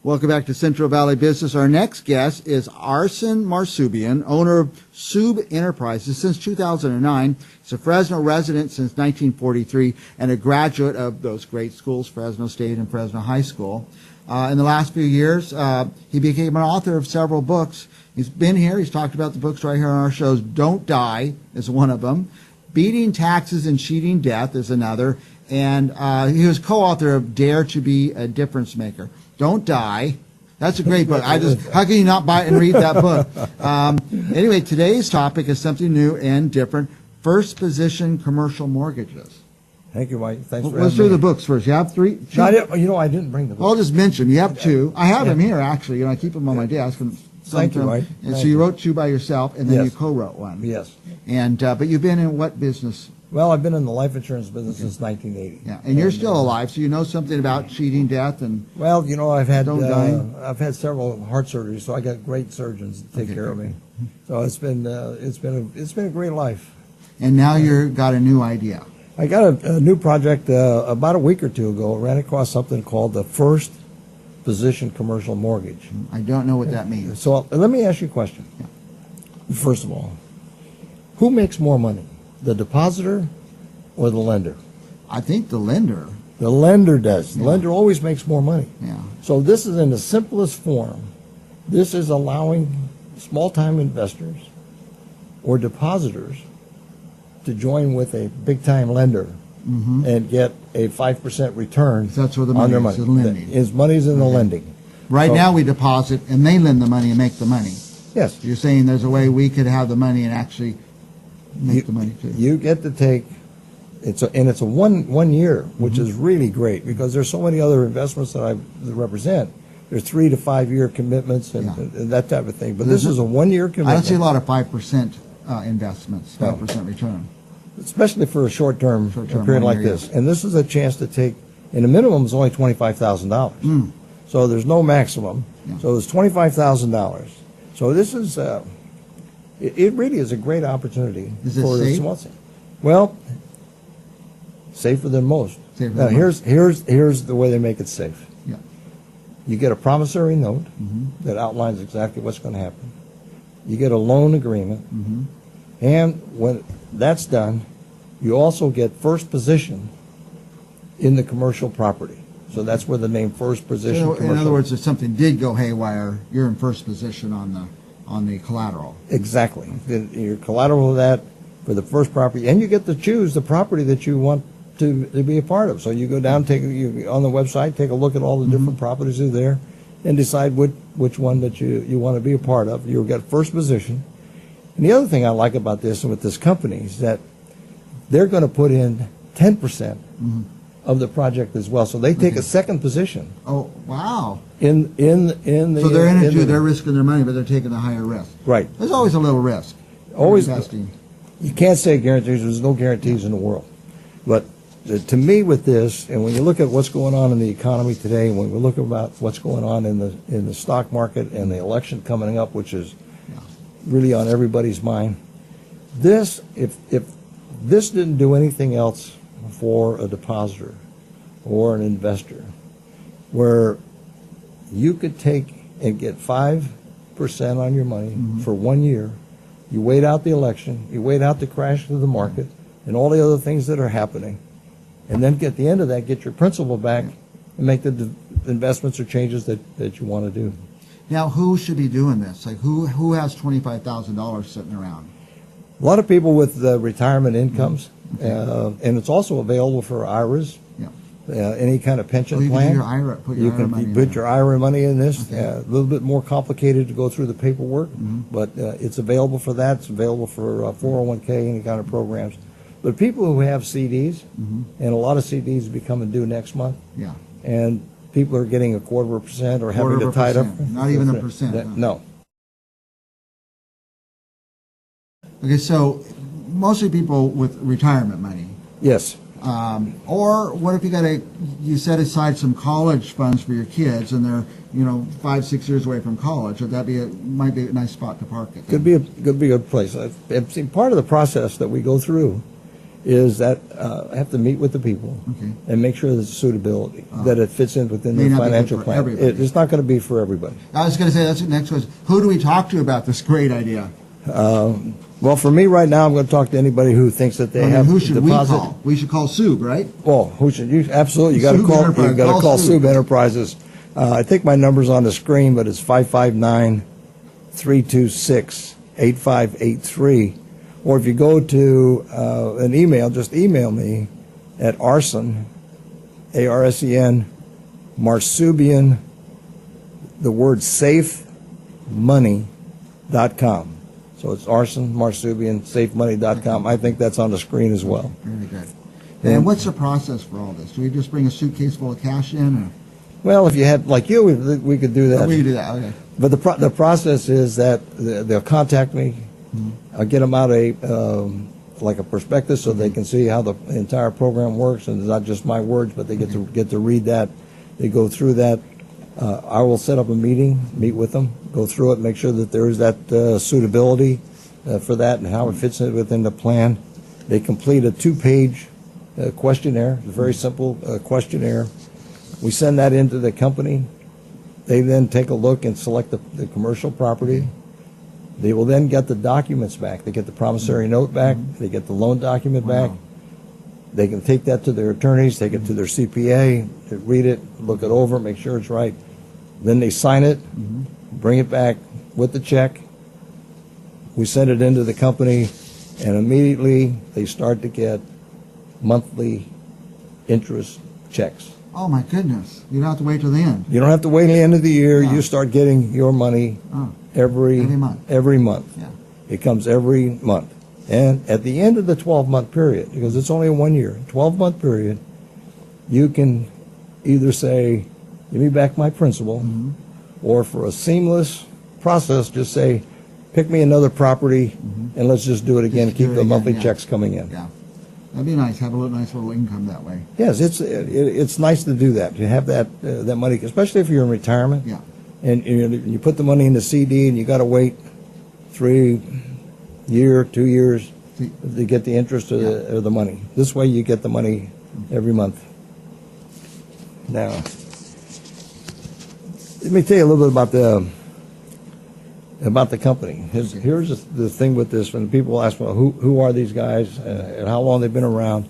Welcome back to Central Valley Business. Our next guest is Arsen Marsoobian, owner of Soob Enterprises since 2009. He's a Fresno resident since 1943 and a graduate of those great schools, Fresno State and Fresno High School. In the last few years, he became an author of several books. He's been here. He's talked about the books right here on our shows. Don't Die is one of them. Beating Taxes and Cheating Death is another. And he was co-author of Dare to Be a Difference Maker. Don't Die. That's a great book. How can you not buy it and read that book? Anyway, today's topic is something new and different. First position commercial mortgages. Thank you, Mike. Thanks for Let's do having me. the books first. You have three? No, I didn't bring the books. I'll just mention, you have two. I have them here, actually. I keep them on my desk. And Thank you, Mike. And so you wrote two by yourself, and then you co-wrote one. Yes. And but you've been in what business? Well, I've been in the life insurance business since 1980. Yeah, and you're still alive, so you know something about cheating death and. Well, I've had I've had several heart surgeries, so I got great surgeons to take care of me. So it's been a great life. And now you've got a new idea. I got a new project about a week or two ago. I ran across something called the first position commercial mortgage. I don't know what that means. So let me ask you a question. Yeah. First of all, who makes more money, the depositor or the lender? I think the lender. The lender does. The lender always makes more money. Yeah. So this is in the simplest form. This is allowing small-time investors or depositors to join with a big-time lender and get a 5% return That's where the on money their is, money. the lending. His money's in the lending. Right So- now we deposit and they lend the money and make the money. Yes. You're saying there's a way we could have the money and actually make the money too. You get to take, it's a one year, which is really great because there's so many other investments that I represent. There's 3 to 5 year commitments and that type of thing. But this is a 1 year commitment. I don't see a lot of 5% investments, 5% return. Especially for a short-term period like this. years. And this is a chance to take, and the minimum is only $25,000. So there's no maximum. Yeah. So there's $25,000. So this is, it really is a great opportunity Is it for the safe? small thing. Well, safer than most. Safer Now than here's the way they make it safe. Yeah. You get a promissory note that outlines exactly what's going to happen. You get a loan agreement, and when that's done, you also get first position in the commercial property. So that's where the name first position So, commercial. in other words, if something did go haywire, you're in first position on the collateral. Exactly. Your collateral of that for the first property, and you get to choose the property that you want to be a part of. So you go down, on the website, take a look at all the different properties that are there, and decide which one that you want to be a part of. You'll get first position. And the other thing I like about this and with this company is that they're going to put in 10% of the project as well. So they take a second position. Oh, wow. In the So they're in it too, they're risking their money, but they're taking a higher risk. Right. There's always a little risk. Always. Investing. You can't say guarantees. There's no guarantees in the world. But to me, with this, and when you look at what's going on in the economy today, when we look about what's going on in the stock market and the election coming up, which is really on everybody's mind, this if this didn't do anything else for a depositor or an investor, where you could take and get 5% on your money for 1 year. You wait out the election, you wait out the crash of the market, and all the other things that are happening, and then at the end of that, get your principal back and make the investments or changes that you want to do. Now, who should be doing this? Like, who has $25,000 sitting around? A lot of people with retirement incomes, and it's also available for IRAs, any kind of pension You plan. can do your IRA, put your IRA money in put there. your IRA money in this. Okay. A little bit more complicated to go through the paperwork, but it's available for that. It's available for 401k, any kind of programs. But people who have CDs, and a lot of CDs becoming due next month, Yeah. and people are getting 1/4% or having to tie it up. Not even a percent. Huh? No. Okay, so mostly people with retirement money. Yes. Or what if you set aside some college funds for your kids and they're 5, 6 years away from college? Would that might be a nice spot to park it? Could be a good place. I've seen part of the process that we go through is that I have to meet with the people and make sure there's suitability, that it fits in within the financial plan. It's not going to be for everybody. I was going to say, that's the next question. Who do we talk to about this great idea? Well, for me right now, I'm going to talk to anybody who thinks that they have who should deposit. we call? We should call Soob, right? Well, who should you? Absolutely, you got to call. You got to call Soob Enterprises. I think my number's on the screen, but it's 559-326-8583. Or if you go to an email, just email me at Arsen, ARSEN, Marsoobian, the word safe money.com. So it's Arsen, Marsoobian, safemoney.com. I think that's on the screen as well. Very good. And what's the process for all this? Do we just bring a suitcase full of cash in? Or? Well, if you had, like you, we could do that. We could do that, okay. But the process is that they'll contact me. I'll get them out like a prospectus so they can see how the entire program works, and it's not just my words, but they get to read that. They go through that. I will set up a meeting, meet with them, go through it, make sure that there is that suitability for that and how it fits in within the plan. They complete a 2-page questionnaire, a very simple questionnaire. We send that into the company. They then take a look and select the commercial property. They will then get the documents back. They get the promissory note back. They get the loan document back. They can take that to their attorneys, take it to their CPA, to read it, look it over, make sure it's right. Then they sign it, bring it back with the check. We send it into the company, and immediately they start to get monthly interest checks. Oh, my goodness. You don't have to wait till the end. You don't have to wait till the end of the year. You start getting your money every month. Yeah. It comes every month. And at the end of the 12-month period, because it's only a 1 year, 12-month period, you can either say, give me back my principal, or for a seamless process, just say, pick me another property, and let's just do it again, keep the monthly checks coming in. Yeah. That'd be nice, have a nice little income that way. Yes, it's nice to do that, to have that money, especially if you're in retirement. Yeah. And you put the money in the CD, and you got to wait 3 year, 2 years to get the interest of the money. This way you get the money every month. Now, let me tell you a little bit about the company. Here's the thing with this. When people ask, well, who are these guys and how long they've been around?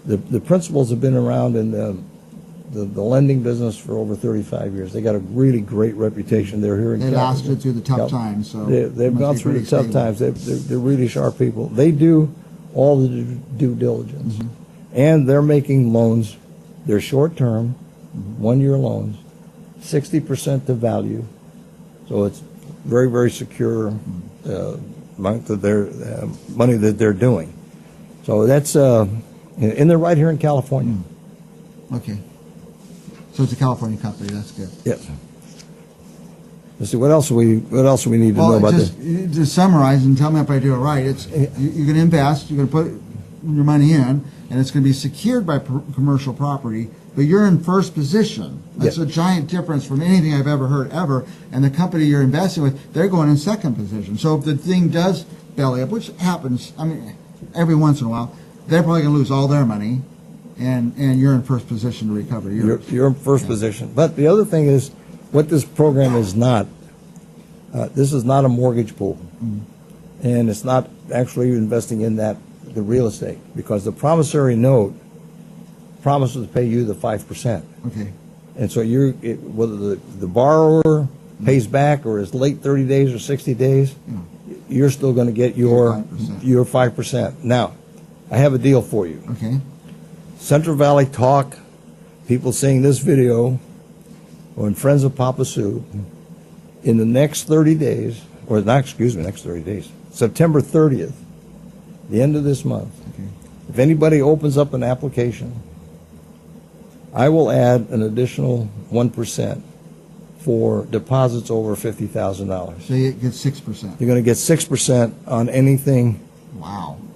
The principals have been around in the lending business for over 35 years. They got a really great reputation. They're here in They lasted through the tough times. So they've gone through the tough times. They're really sharp people. They do all the due diligence. And they're making loans. They're short-term, 1-year loans, 60% to value. So it's very, very secure amount of their money that they're doing. So that's, and they're right here in California. Okay. So it's a California company. That's good. Yes. Let's see. What else do we need to know about this? To summarize and tell me if I do it right, it's you're going to invest. You're going to put your money in, and it's going to be secured by commercial property. But you're in first position. That's a giant difference from anything I've ever heard ever. And the company you're investing with, they're going in second position. So if the thing does belly up, which happens, I mean, every once in a while, they're probably going to lose all their money. And you're in first position to recover yours. You're in first position. But the other thing is, what this program is not, this is not a mortgage pool. And it's not actually investing in the real estate, because the promissory note promises to pay you the 5%. Okay. And so whether the borrower pays back or is late 30 days or 60 days, you're still going to get your 5%. Now, I have a deal for you. Okay. Central Valley Talk, people seeing this video, or in Friends of Papa Soob, in the next 30 days, or next 30 days, September 30th, the end of this month, if anybody opens up an application, I will add an additional 1% for deposits over $50,000. So you get 6%. You're going to get 6% on anything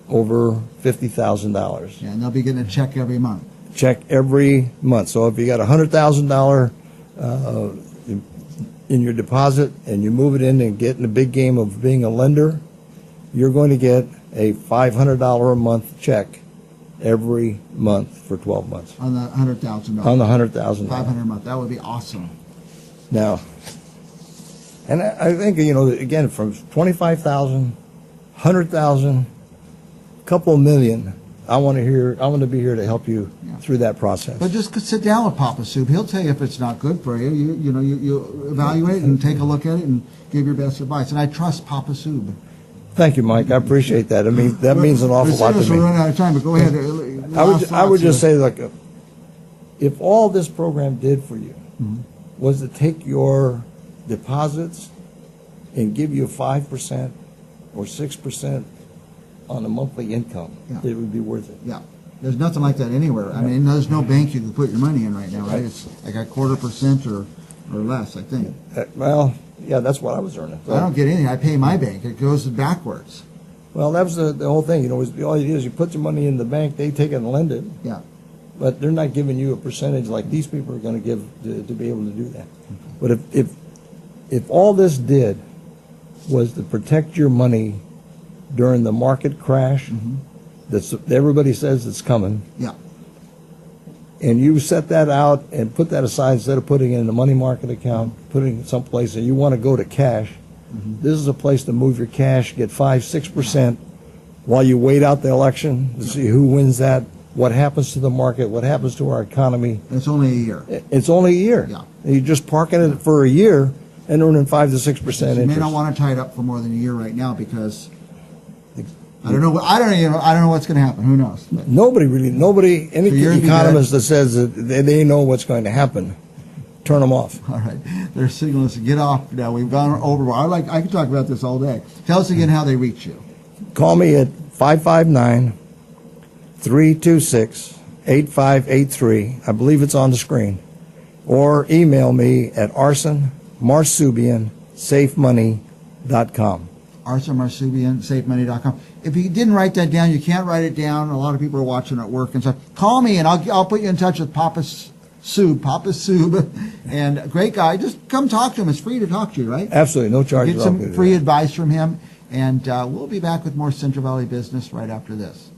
over $50,000. Yeah, and they'll be getting a check every month. Check every month. So if you got $100,000 in your deposit and you move it in and get in the big game of being a lender, you're going to get a $500 a month check every month for 12 months On the $100,000. on the $100,000. 500 a month. That would be awesome. Now, and I think, you know, again, from 25,000, 100,000, couple of million, I want to be here to help you through that process. But just sit down with Papa Soob. He'll tell you if it's not good for you. You evaluate it and take a look at it and give your best advice. And I trust Papa Soob. Thank you, Mike. I appreciate that. I mean, that means an awful lot to me. We're running out of time, but go ahead. I would just say, look, if all this program did for you was to take your deposits and give you 5% or 6% on a monthly income, it would be worth it. Yeah. There's nothing like that anywhere. I mean, there's no bank you can put your money in right now, right? It's like a 0.25% or less, I think. Well, yeah, that's what I was earning. So, I don't get anything. I pay my bank. It goes backwards. well, that was the whole thing. You know, all it is, you put your money in the bank, they take it and lend it, Yeah. but they're not giving you a percentage like these people are going to give to be able to do that. But if all this did was to protect your money during the market crash, that's everybody says it's coming, Yeah. and you set that out and put that aside instead of putting it in the money market account, putting it someplace, and you want to go to cash, this is a place to move your cash, get 5-6% while you wait out the election to see who wins that, what happens to the market, what happens to our economy. It's only a year. It's only a year. Yeah. You're just parking it for a year and earning 5 to 6% interest. You may not want to tie it up for more than a year right now because I don't know. I don't know what's going to happen. Who knows? But Nobody, any So you're economist that says that they know what's going to happen, turn them off. all right, they're signaling us to get off now. We've gone over. I could talk about this all day. Tell us again how they reach you. Call me at 559-326-8583. I believe it's on the screen. Or email me at Arsen, Marsoobian, SafeMoney.com. Arsen Marsoobian, SafeMoney.com. If you didn't write that down, you can't write it down. A lot of people are watching at work and stuff. Call me and I'll put you in touch with Papa Soob, and a great guy. Just come talk to him. It's free to talk to you, right? Absolutely, no charge Get at all. some free advice from him, and we'll be back with more Central Valley business right after this.